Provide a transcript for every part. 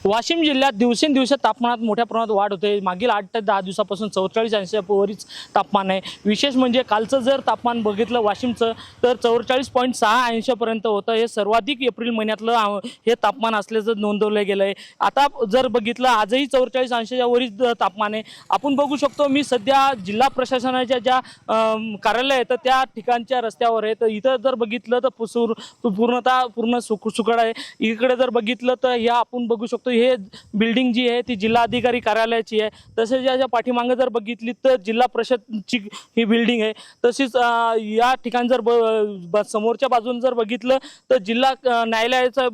वाशिम जिल्ह्यात दिवसेंदिवस तापमानात मोठ्या प्रमाणात वाढ होते। मागील 8 ते 10 दिवसापासून 44°वरच तापमान आहे। विशेष म्हणजे कालचं जर तापमान बघितलं वाशिमचं तर 44.6 पर्यंत होतं। हे सर्वाधिक एप्रिल महिन्यातलं हे तापमान असल्याचं नोंदवलं गेलं आहे। आता जर बघितलं आजही 44° वरच तापमान आहे। आपण बघू शकतो मी सध्या जिल्हा प्रशासनाच्या ज्या कार्यालय आहेत त्या ठिकाणच्या रस्त्यावर आहे। तर इथं जर बघितलं तर पूर्ण सुकड आहे। इकडे जर बघितलं तर या आपण बघू शकतो हे बिल्डिंग जी आहे ती जिल्हा अधिकारी कार्यालयाची आहे। तसेच याच्या पाठीमागे जर बघितली तर जिल्हा परिषदची ही बिल्डिंग आहे। तसेच या ठिकाणी जर समोरच्या बाजून जर बघितलं तर जिल्हा न्यायालयाचं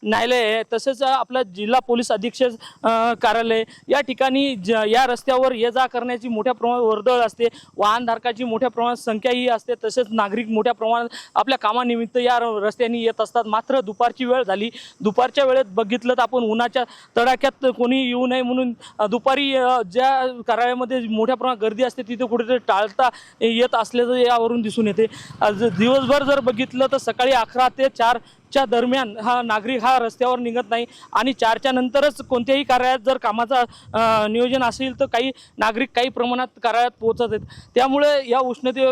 न्यायालय आहे। तसेच आपला जिल्हा पोलीस अधीक्षक कार्यालय या ठिकाणी या रस्त्यावर ये जा करण्याची मोठ्या प्रमाणात वर्दळ असते। वाहनधारकाची मोठ्या प्रमाणात संख्याही असते। तसेच नागरिक मोठ्या प्रमाणात आपल्या कामानिमित्त या रस्त्याने येत असतात। मात्र दुपारची वेळ झाली, दुपारच्या वेळेत बघितलं तर आपण उन्हाच्या तडाख्यात कोणी येऊ नये म्हणून दुपारी ज्या कार्यालयामध्ये मोठ्या प्रमाणात गर्दी असते तिथे कुठेतरी टाळता येत असल्याचं यावरून दिसून येते। दिवसभर जर बघितलं तर सकाळी 11 ते 4 च्या दरम्यान नागरिक रस्त्यावर निघत नाही आणि 4च्या नंतरच कोणत्याही कार्यालयात जर कामाचा नियोजन असेल तर काही नागरिक काही प्रमाणात कार्यालयात पोहोचत आहेत। त्यामुळे या उष्णते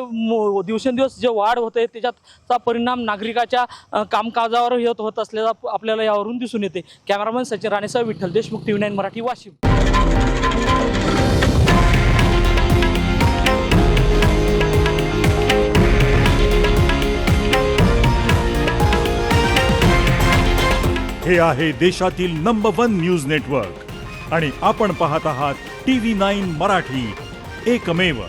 दिवसेंदिवस जे वाढ होते त्याचा परिणाम नागरिकाच्या कामकाजावर होत असल्याचा आपल्याला यावरून दिसून येते। कॅमेरामन सचिन राणेसह विठ्ठल देशमुख, TV9 मराठी, वाशिम। हे आहे देशातील नंबर 1 न्यूज नेटवर्क आणि आपण पाहत आहात TV9 मराठी, एकमेव।